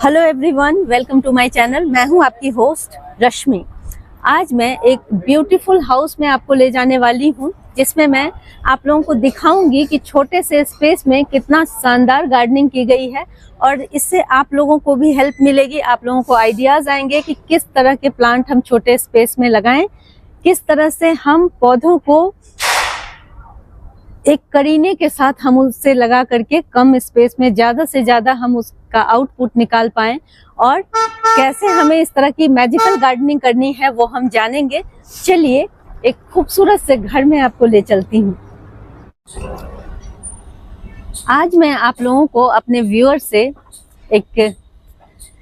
Hello everyone, welcome to my channel. मैं हूं आपकी होस्ट रश्मि। आज मैं एक ब्यूटीफुल हाउस में आपको ले जाने वाली हूं, जिसमें मैं आप लोगों को दिखाऊंगी कि छोटे से स्पेस में कितना शानदार गार्डनिंग की गई है और इससे आप लोगों को भी हेल्प मिलेगी। आप लोगों को आइडियाज आएंगे कि किस तरह के प्लांट हम छोटे स्पेस में लगाएं, किस तरह से हम पौधों को एक करीने के साथ हम उससे लगा करके कम स्पेस में ज्यादा से ज्यादा हम उसका आउटपुट निकाल पाएं और कैसे हमें इस तरह की मैजिकल गार्डनिंग करनी है वो हम जानेंगे। चलिए एक खूबसूरत से घर में आपको ले चलती हूँ। आज मैं आप लोगों को अपने व्यूअर से एक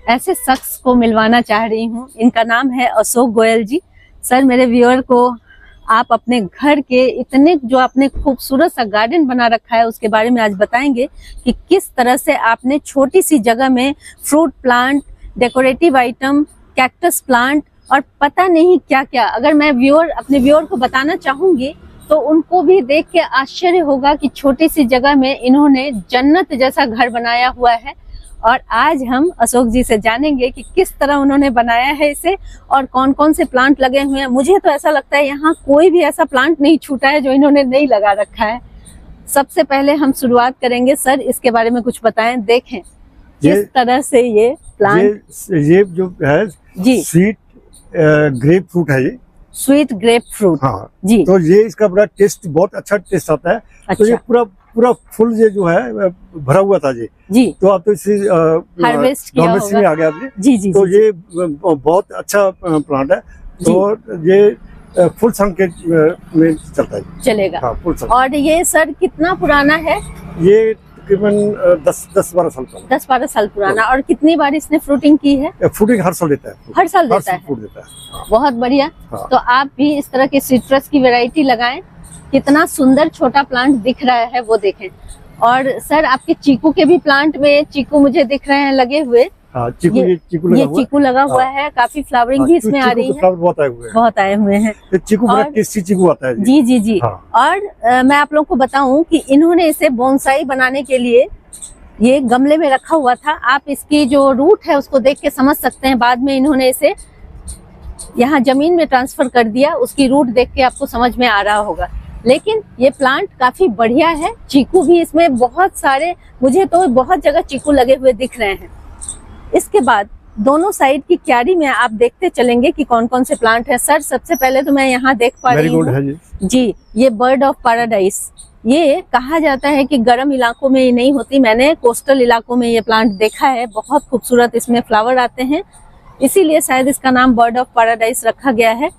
ऐसे शख्स को मिलवाना चाह रही हूँ। इनका नाम है अशोक गोयल जी। सर, मेरे व्यूअर को आप अपने घर के इतने जो आपने खूबसूरत सा गार्डन बना रखा है उसके बारे में आज बताएंगे कि किस तरह से आपने छोटी सी जगह में fruit plant, decorative item, cactus plant और पता नहीं क्या क्या। अगर मैं अपने व्यूअर को बताना चाहूंगी तो उनको भी देख के आश्चर्य होगा कि छोटी सी जगह में इन्होंने जन्नत जैसा घर बनाया हुआ है। और आज हम अशोक जी से जानेंगे कि किस तरह उन्होंने बनाया है इसे और कौन कौन से प्लांट लगे हुए हैं। मुझे तो ऐसा लगता है यहाँ कोई भी ऐसा प्लांट नहीं छूटा है जो इन्होंने नहीं लगा रखा है। सबसे पहले हम शुरुआत करेंगे। सर, इसके बारे में कुछ बताएं। देखें किस तरह से ये प्लांट, ये जो है जी स्वीट ग्रेप फ्रूट है। ये स्वीट ग्रेप फ्रूट, हाँ जी। तो ये इसका बड़ा टेस्ट, बहुत अच्छा टेस्ट आता है। अच्छा। तो ये पूरा फुल ये जो है भरा हुआ था जी। तो आप तो इसे हार्वेस्ट में आ गया जी। तो ये बहुत अच्छा प्लांट है। तो ये फुल सन के में चलता है, चलेगा। हाँ, फुल सन। और ये सर कितना पुराना है? ये तकरीबन 10-12 साल पुराना। 10-12 साल पुराना। और कितनी बार इसने फ्रूटिंग की है? फ्रूटिंग हर साल देता है। हर साल देता है। हाँ। बहुत बढ़िया। हाँ। तो आप भी इस तरह की सिट्रस की वैरायटी लगाएं। कितना सुंदर छोटा प्लांट दिख रहा है वो देखें। और सर, आपके चीकू के भी प्लांट में चीकू मुझे दिख रहे हैं लगे हुए। हाँ, चीकू लगा हुआ है। काफी फ्लावरिंग भी इसमें आ रही है। बहुत आए हुए हैं। चीकू टेस्टी चीकू आता है जी। और मैं आप लोगों को बताऊं कि इन्होंने इसे बोनसाई बनाने के लिए ये गमले में रखा हुआ था। आप इसकी जो रूट है उसको देख के समझ सकते हैं। बाद में इन्होंने इसे यहाँ जमीन में ट्रांसफर कर दिया। उसकी रूट देख के आपको समझ में आ रहा होगा। लेकिन ये प्लांट काफी बढ़िया है। चीकू भी इसमें बहुत सारे, मुझे तो बहुत जगह चीकू लगे हुए दिख रहे हैं। इसके बाद दोनों साइड की क्यारी में आप देखते चलेंगे कि कौन कौन से प्लांट हैं। सर, सबसे पहले तो मैं यहाँ देख पा रही हूँ जी, ये बर्ड ऑफ पैराडाइज। ये कहा जाता है कि गर्म इलाकों में ये नहीं होती। मैंने कोस्टल इलाकों में ये प्लांट देखा है। बहुत खूबसूरत इसमें फ्लावर आते हैं, इसीलिए शायद इसका नाम बर्ड ऑफ पैराडाइज रखा गया है।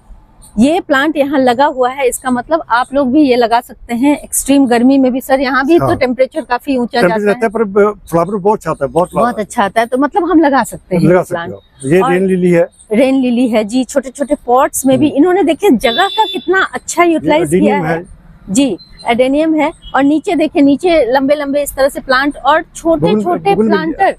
ये प्लांट यहाँ लगा हुआ है, इसका मतलब आप लोग भी ये लगा सकते हैं एक्सट्रीम गर्मी में भी। सर, यहाँ भी हाँ। तो टेम्परेचर काफी ऊंचा जाता है, पर फ्लावर बहुत अच्छा आता है। बहुत अच्छा आता है। तो मतलब हम लगा सकते हैं प्लांट। ये रेन लिली है। रेन लिली है जी। छोटे छोटे पॉट्स में भी इन्होंने देखिए जगह का कितना अच्छा यूटिलाइज किया है जी। एडेनियम है। और नीचे देखिए, नीचे लंबे लंबे इस तरह से प्लांट और छोटे छोटे प्लांटर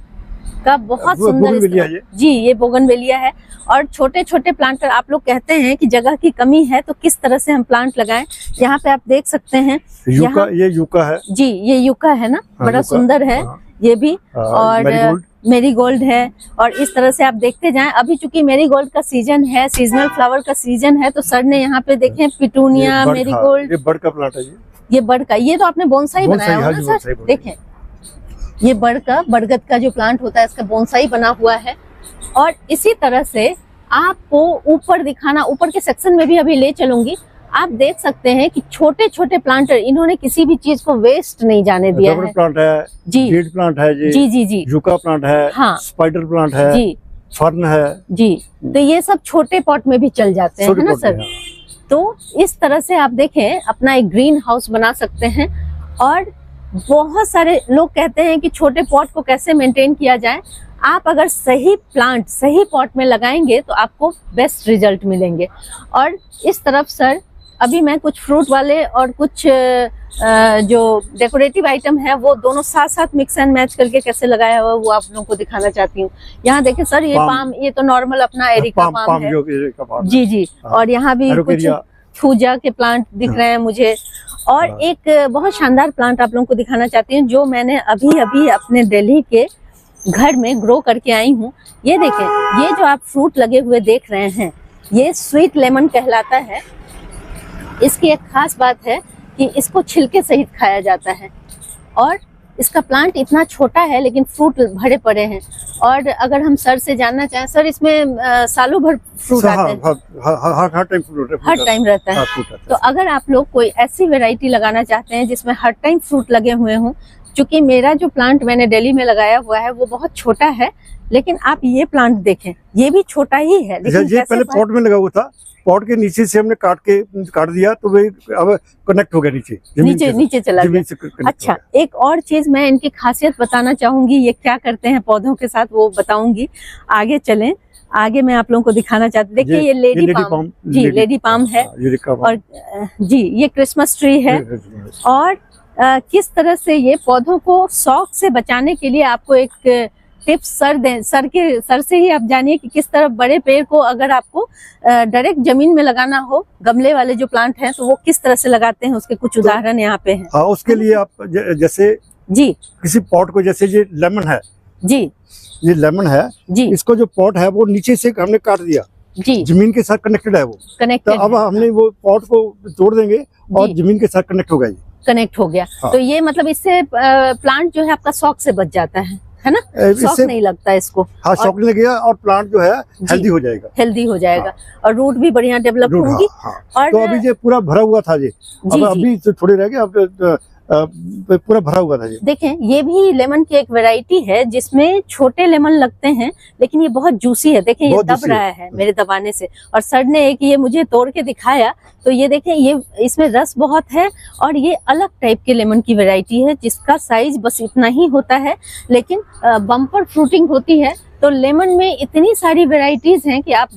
का बहुत सुंदर जी। ये बोगनवेलिया है। और छोटे छोटे प्लांटर, आप लोग कहते हैं कि जगह की कमी है तो किस तरह से हम प्लांट लगाएं। यहाँ पे आप देख सकते हैं ये यूका है जी। ये यूका है ना। हाँ, बड़ा सुंदर है। हाँ। ये भी। और मेरीगोल्ड है। और इस तरह से आप देखते जाएं। अभी चूंकि मेरीगोल्ड का सीजन है, सीजनल फ्लावर का सीजन है, तो सर ने यहाँ पे देखें पिटूनिया, मेरीगोल्ड। ये बर्ड का प्लांट है। ये बर्ड का, ये तो आपने बोनसाई बनाया हुआ है सर। देखें, ये बरगद का जो प्लांट होता है इसका बोनसाई बना हुआ है। और इसी तरह से आपको ऊपर दिखाना, ऊपर के सेक्शन में भी अभी ले चलूंगी। आप देख सकते हैं कि छोटे छोटे प्लांटर, इन्होंने किसी भी चीज को वेस्ट नहीं जाने दिया है। प्लांट है जी, जेड प्लांट है जी, यूका प्लांट है, हाँ, स्पाइडर प्लांट है जी, फर्न है जी। तो ये सब छोटे पॉट में भी चल जाते हैं, है ना सर। तो इस तरह से आप देखें अपना एक ग्रीन हाउस बना सकते हैं। और बहुत सारे लोग कहते हैं कि छोटे पॉट को कैसे मेंटेन किया जाए। आप अगर सही प्लांट सही पॉट में लगाएंगे तो आपको बेस्ट रिजल्ट मिलेंगे। और इस तरफ सर, अभी मैं कुछ फ्रूट वाले और कुछ जो डेकोरेटिव आइटम है वो दोनों साथ साथ मिक्स एंड मैच करके कैसे लगाया हुआ वो आप लोगों को दिखाना चाहती हूँ। यहाँ देखिए सर, ये पाम, ये तो नॉर्मल अपना एरिका पाम है जी। और यहाँ भी कुछ फूजा के प्लांट दिख रहे हैं मुझे। और एक बहुत शानदार प्लांट आप लोगों को दिखाना चाहती हूँ जो मैंने अभी अभी अपने दिल्ली के घर में ग्रो करके आई हूँ। ये देखें, ये जो आप फ्रूट लगे हुए देख रहे हैं, ये स्वीट लेमन कहलाता है। इसकी एक खास बात है कि इसको छिलके सहित खाया जाता है और इसका प्लांट इतना छोटा है लेकिन फ्रूट भरे पड़े हैं। और अगर हम सर से जानना चाहें, सर इसमें सालों भर फ्रूट आते हैं? हर टाइम रहता है। तो अगर आप लोग कोई ऐसी वैरायटी लगाना चाहते हैं जिसमें हर टाइम फ्रूट लगे हुए हों, क्योंकि मेरा जो प्लांट मैंने दिल्ली में लगाया हुआ है वो बहुत छोटा है, लेकिन आप ये प्लांट देखें, ये भी छोटा ही है लेकिन ये पहले पॉट में लगा हुआ था, पॉट के नीचे से हमने काट दिया तो वे अब कनेक्ट हो गया नीचे चला गया। अच्छा, एक और चीज मैं इनकी खासियत बताना चाहूंगी, ये क्या करते हैं पौधों के साथ वो बताऊंगी। आगे चलें, आगे मैं आप लोगों को दिखाना चाहती। देखिए ये लेडी पाम जी, लेडी पाम है। और जी ये क्रिसमस ट्री है। और किस तरह से ये पौधों को शौक से बचाने के लिए आपको एक टिप्स सर से ही आप जानिए कि किस तरह बड़े पेड़ को अगर आपको डायरेक्ट जमीन में लगाना हो, गमले वाले जो प्लांट हैं, तो वो किस तरह से लगाते हैं, उसके कुछ उदाहरण यहाँ पे हैं। हाँ, उसके लिए आप जैसे जी किसी पॉट को, जैसे ये लेमन है जी, ये लेमन है जी, इसको जो पॉट है वो नीचे से हमने काट दिया जी, जमीन के साथ कनेक्टेड है वो, कनेक्टेड। तो अब हमने वो पॉट को तोड़ देंगे और जमीन के साथ कनेक्ट होगा, कनेक्ट हो गया। हाँ। तो ये मतलब इससे प्लांट जो है आपका शौक से बच जाता है ना, शौक नहीं लगता इसको। हाँ, शौक नहीं लगेगा और प्लांट जो है हेल्दी हो जाएगा हाँ। और रूट भी बढ़िया डेवलप होगी। हाँ। और तो अभी ये पूरा भरा हुआ था जी, अभी तो थोड़े रह गए, अब पूरा भरा हुआ था जी। देखें, ये भी लेमन की एक वैरायटी है जिसमें छोटे लेमन लगते हैं लेकिन ये बहुत जूसी है। देखें ये दब रहा है मेरे दबाने से, और सर ने एक ये मुझे तोड़ के दिखाया तो ये देखें, ये इसमें रस बहुत है और ये अलग टाइप के लेमन की वैरायटी है जिसका साइज बस इतना ही होता है लेकिन बम्पर फ्रूटिंग होती है। तो लेमन में इतनी सारी वैरायटीज हैं कि आप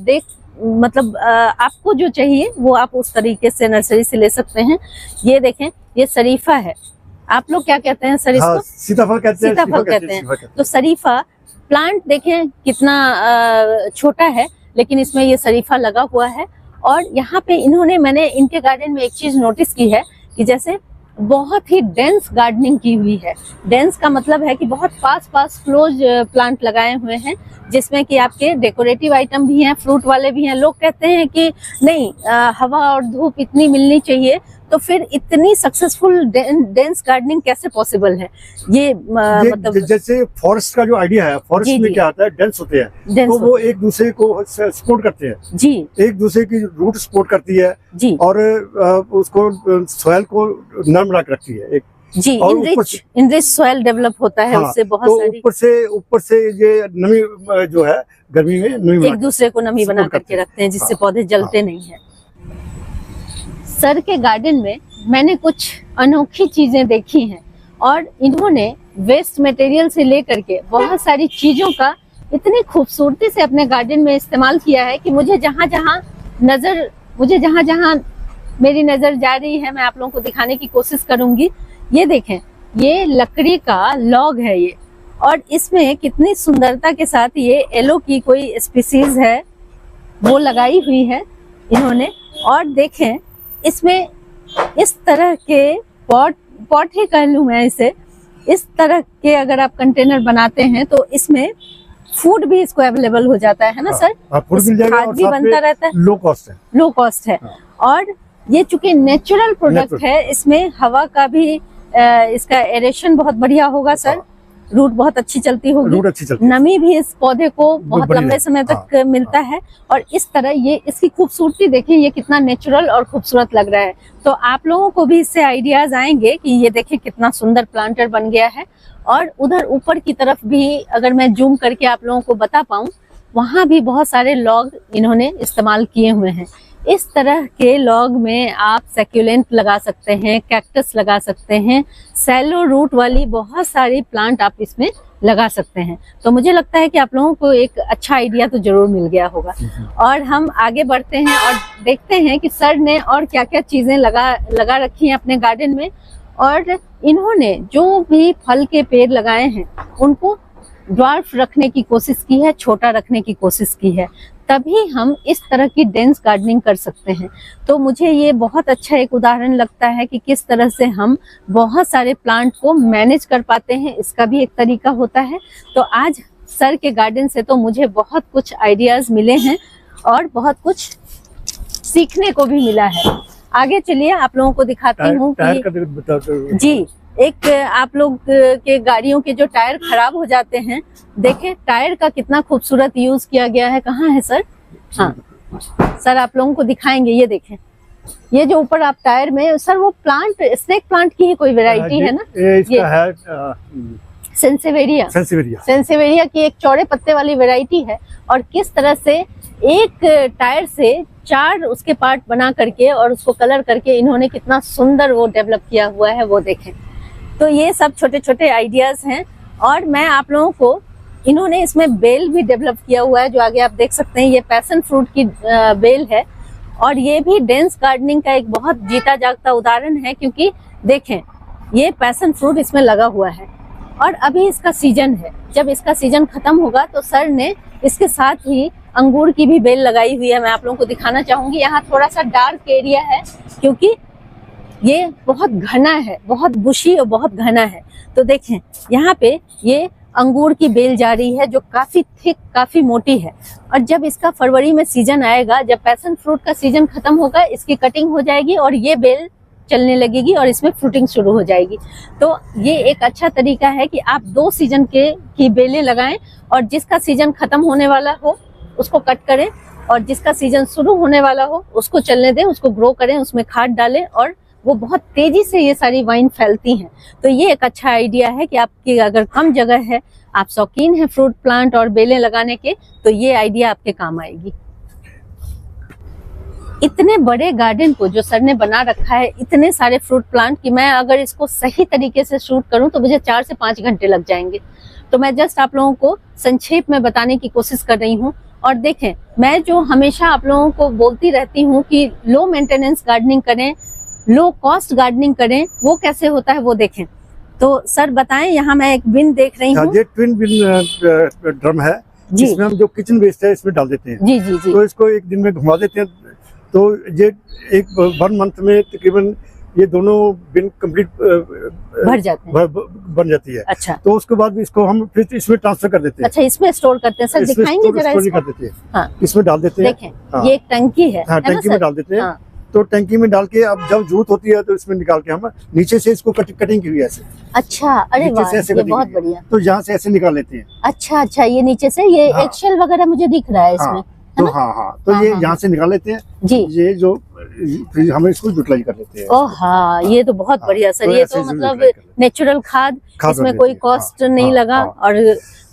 मतलब आपको जो चाहिए वो आप उस तरीके से नर्सरी से ले सकते हैं। ये देखें, ये शरीफा है। आप लोग क्या कहते हैं सर इसको? हाँ, सीताफल कहते हैं। तो शरीफा प्लांट देखें कितना छोटा है लेकिन इसमें ये शरीफा लगा हुआ है। और यहाँ पे मैंने इनके गार्डन में एक चीज नोटिस की है कि जैसे बहुत ही डेंस गार्डनिंग की हुई है। डेंस का मतलब है कि बहुत पास क्लोज प्लांट लगाए हुए हैं जिसमें कि आपके डेकोरेटिव आइटम भी हैं, फ्रूट वाले भी हैं। लोग कहते हैं कि नहीं, हवा और धूप इतनी मिलनी चाहिए, तो फिर इतनी सक्सेसफुल डेंस गार्डनिंग कैसे पॉसिबल है? ये मतलब जैसे फॉरेस्ट का जो आइडिया है, फॉरेस्ट में क्या आता है, डेंस होते हैं तो वो एक दूसरे को सपोर्ट करते हैं जी, एक दूसरे की रूट सपोर्ट करती है जी, और उसको सॉइल को नर्म रखती है एक जी, इनरिच सॉइल डेवलप होता है। हाँ, उससे बहुत तो सारी ऊपर से ये नमी जो है गर्मी में नमी एक दूसरे को नमी बना करके रखते हैं जिससे पौधे जलते नहीं है। सर के गार्डन में मैंने कुछ अनोखी चीजें देखी हैं और इन्होंने वेस्ट मटेरियल से लेकर के बहुत सारी चीजों का इतनी खूबसूरती से अपने गार्डन में इस्तेमाल किया है कि मुझे जहां जहां मेरी नजर जा रही है, मैं आप लोगों को दिखाने की कोशिश करूंगी। ये देखें, ये लकड़ी का लॉग है ये, और इसमें कितनी सुंदरता के साथ ये एलो की कोई स्पीसीज है वो लगाई हुई है इन्होंने। और देखें, इसमें इस तरह के पॉट ही कह लूं मैं इसे, इस तरह के अगर आप कंटेनर बनाते हैं तो इसमें फूड भी इसको अवेलेबल हो जाता है ना सर? फूड मिल जाएगा और भी बनता रहता है, लो कॉस्ट है। और ये चूंकि नेचुरल प्रोडक्ट है, इसमें हवा का भी इसका एरेशन बहुत बढ़िया होगा सर, रूट बहुत अच्छी चलती होगी, नमी भी इस पौधे को बहुत लंबे समय तक मिलता है। और इस तरह ये इसकी खूबसूरती देखें, ये कितना नेचुरल और खूबसूरत लग रहा है। तो आप लोगों को भी इससे आइडियाज आएंगे कि ये देखें कितना सुंदर प्लांटर बन गया है। और उधर ऊपर की तरफ भी अगर मैं जूम करके आप लोगों को बता पाऊं, वहां भी बहुत सारे लॉग इन्होंने इस्तेमाल किए हुए हैं। इस तरह के लॉग में आप सैक्यूलेंट लगा सकते हैं, कैक्टस लगा सकते हैं, सैलो रूट वाली बहुत सारी प्लांट आप इसमें लगा सकते हैं। तो मुझे लगता है कि आप लोगों को एक अच्छा आइडिया तो जरूर मिल गया होगा। और हम आगे बढ़ते हैं और देखते हैं कि सर ने और क्या क्या चीजें लगा रखी हैं अपने गार्डन में। और इन्होंने जो भी फल के पेड़ लगाए हैं उनको ड्वार्फ रखने की कोशिश की है, छोटा रखने की कोशिश की है, तभी हम इस तरह की डेंस गार्डनिंग कर सकते हैं। तो मुझे ये बहुत अच्छा एक उदाहरण लगता है कि किस तरह से हम बहुत सारे प्लांट को मैनेज कर पाते हैं, इसका भी एक तरीका होता है। तो आज सर के गार्डन से तो मुझे बहुत कुछ आइडियाज मिले हैं और बहुत कुछ सीखने को भी मिला है। आगे चलिए आप लोगों को दिखाती हूँ कि जी, एक आप लोग के गाड़ियों के जो टायर खराब हो जाते हैं, देखें टायर का कितना खूबसूरत यूज किया गया है। कहाँ है सर? हाँ सर, आप लोगों को दिखाएंगे। ये देखें, ये जो ऊपर आप टायर में, सर वो प्लांट स्नेक प्लांट की ही कोई वैरायटी है ना? इसका है सेंसेवेरिया। सेंसेवेरिया की एक चौड़े पत्ते वाली वैरायटी है। और किस तरह से एक टायर से 4 उसके पार्ट बना करके और उसको कलर करके इन्होंने कितना सुंदर वो डेवलप किया हुआ है, वो देखें। तो ये सब छोटे छोटे आइडियाज हैं। और मैं आप लोगों को, इन्होंने इसमें बेल भी डेवलप किया हुआ है, जो आगे आप देख सकते हैं। ये पैशन फ्रूट की बेल है और ये भी डेंस गार्डनिंग का एक बहुत जीता जागता उदाहरण है, क्योंकि देखें ये पैशन फ्रूट इसमें लगा हुआ है और अभी इसका सीजन है। जब इसका सीजन खत्म होगा तो सर ने इसके साथ ही अंगूर की भी बेल लगाई हुई है। मैं आप लोगों को दिखाना चाहूंगी। यहाँ थोड़ा सा डार्क एरिया है क्योंकि ये बहुत घना है, बहुत बुशी और बहुत घना है। तो देखें यहाँ पे ये अंगूर की बेल जा रही है जो काफी थिक, काफी मोटी है। और जब इसका फरवरी में सीजन आएगा, जब पैशन फ्रूट का सीजन खत्म होगा, इसकी कटिंग हो जाएगी और ये बेल चलने लगेगी और इसमें फ्रूटिंग शुरू हो जाएगी। तो ये एक अच्छा तरीका है कि आप 2 सीजन की बेलें लगाएं और जिसका सीजन खत्म होने वाला हो उसको कट करें और जिसका सीजन शुरू होने वाला हो उसको चलने दें, उसको ग्रो करें, उसमें खाद डालें और वो बहुत तेजी से ये सारी वाइन फैलती हैं। तो ये एक अच्छा आइडिया है कि आपकी अगर कम जगह है, आप शौकीन हैं फ्रूट प्लांट और बेलें लगाने के, तो ये आइडिया आपके काम आएगी। इतने बड़े गार्डन को जो सर ने बना रखा है, इतने सारे फ्रूट प्लांट, कि मैं अगर इसको सही तरीके से शूट करूं तो मुझे 4 से 5 घंटे लग जाएंगे। तो मैं जस्ट आप लोगों को संक्षेप में बताने की कोशिश कर रही हूँ। और देखें, मैं जो हमेशा आप लोगों को बोलती रहती हूँ कि लो मेंटेनेंस गार्डनिंग करें, लो कॉस्ट गार्डनिंग करें, वो कैसे होता है वो देखें। तो सर बताएं, यहाँ मैं एक बिन देख रही हूँ। ये ट्विन बिन ड्रम है जिसमें हम जो किचन वेस्ट है इसमें डाल देते हैं। जी जी जी। तो इसको एक दिन में घुमा देते हैं, तो ये एक 1 मंथ में तकरीबन ये दोनों बिन कंप्लीट भर जाते हैं, बन जाती है। अच्छा। तो उसके बाद इसको हम फिर इसमें ट्रांसफर कर देते हैं। अच्छा, इसमें स्टोर करते हैं सर, दिखाएंगे जरा इसको। कर देते हैं। हाँ। इसमें डाल देते हैं। देखें, ये एक टंकी है। हाँ, टंकी में डाल देते हैं। तो टंकी में डाल के अब जब जरूरत होती है तो इसमें निकाल के हम नीचे से इसको कटिंग की हुई है ऐसे। अच्छा, अरे वाह, ये बहुत बढ़िया। तो यहाँ से ऐसे निकाल लेते हैं। अच्छा अच्छा, ये नीचे से ये एक्सेल वगैरह मुझे दिख रहा है इसमें। तो हाँ, तो ये यहाँ से निकाल लेते हैं जी। ये जो हम इसको यूटिलाइज कर लेते हैं। ओह हाँ, ये तो बहुत बढ़िया सर। ये तो मतलब नेचुरल खाद, इसमें कोई कॉस्ट नहीं लगा। और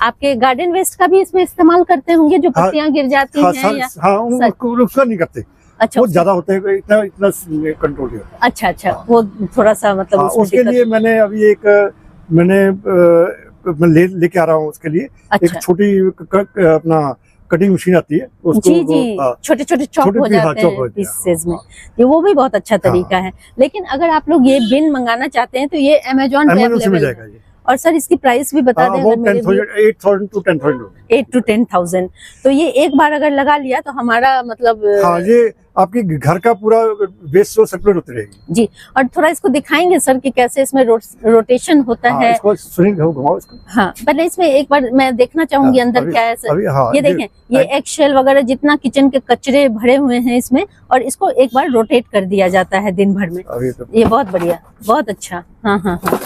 आपके गार्डन वेस्ट का भी इसमें इस्तेमाल करते होंगे, जो पत्तियां गिर जाती हैं। हाँ, उसका नहीं करते। अच्छा, वो ज्यादा होते हैं, इतना कंट्रोल नहीं होता। अच्छा अच्छा, वो थोड़ा सा मतलब उसके लिए मैंने अभी एक लेके आ रहा हूँ उसके लिए। एक छोटी अपना कटिंग मशीन आती है, उसको जी जी, छोटे छोटे चॉप हो जाते हैं पीसेस में। ये वो भी बहुत अच्छा तरीका है। लेकिन अगर आप लोग ये बिन मंगाना चाहते हैं तो ये अमेज़न पे अवेलेबल है। और सर इसकी प्राइस भी बता दें। 8,000 to 10,000। 8 to 10,000। तो ये एक बार अगर लगा लिया तो हमारा मतलब हाँ, ये आपके घर का पूरा वेस्ट जो सर्कुलेट होती रहेगी जी। और थोड़ा इसको दिखाएंगे सर कि कैसे इसमें रोटेशन होता है। इसको घुमाओ इसको। हाँ, पहले इसमें एक बार मैं देखना चाहूंगी अंदर क्या है सर। ये देखें, ये एक्सेल वगैरह जितना किचन के कचरे भरे हुए हैं इसमें, और इसको एक बार रोटेट कर दिया जाता है दिन भर में। ये बहुत बढ़िया, बहुत अच्छा। हाँ हाँ हाँ,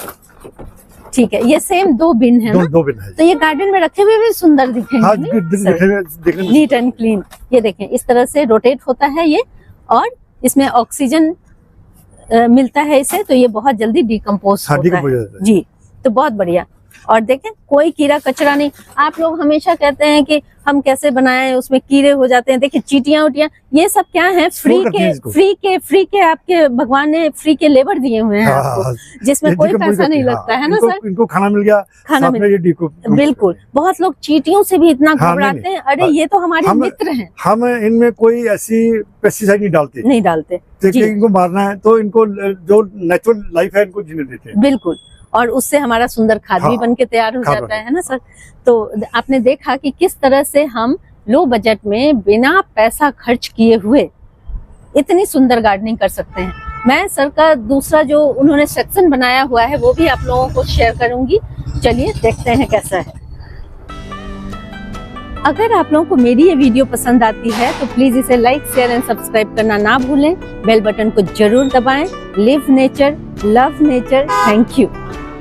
ठीक है। ये सेम 2 बिन है ना? 2 बिन है। तो ये गार्डन में रखे हुए भी सुंदर दिखेंगे। हाँ, दिखने में नीट एंड क्लीन। ये देखें, इस तरह से रोटेट होता है ये, और इसमें ऑक्सीजन मिलता है इसे, तो ये बहुत जल्दी डिकम्पोज होता है जी। तो बहुत बढ़िया। और देखें, कोई कीड़ा कचरा नहीं। आप लोग हमेशा कहते हैं कि हम कैसे बनाएं, उसमें कीड़े हो जाते हैं। देखिए, चींटियां उटियां, ये सब क्या है, फ्री के आपके भगवान ने फ्री के लेबर दिए हुए हैं आपको, जिसमें कोई पैसा नहीं लगता है ना सर। इनको खाना मिल गया, खाना बिल्कुल। बहुत लोग चींटियों से भी इतना घबराते हैं। अरे ये तो हमारे मित्र हैं। हम इनमें कोई ऐसी पेस्टिसाइड नहीं डालते। इनको मारना है तो इनको जो नेचुरल लाइफ है इनको जीने देते हैं। बिल्कुल। और उससे हमारा सुंदर खाद भी बन के तैयार हो जाता है ना सर। तो आपने देखा कि किस तरह से हम लो बजट में बिना पैसा खर्च किए हुए इतनी सुंदर गार्डनिंग कर सकते हैं। मैं सर का दूसरा जो उन्होंने सेक्शन बनाया हुआ है वो भी आप लोगों को शेयर करूंगी। चलिए देखते हैं कैसा है। अगर आप लोगों को मेरी ये वीडियो पसंद आती है तो प्लीज इसे लाइक, शेयर एंड सब्सक्राइब करना ना भूलें। बेल बटन को जरूर दबाएं। Live nature, love nature. Thank you.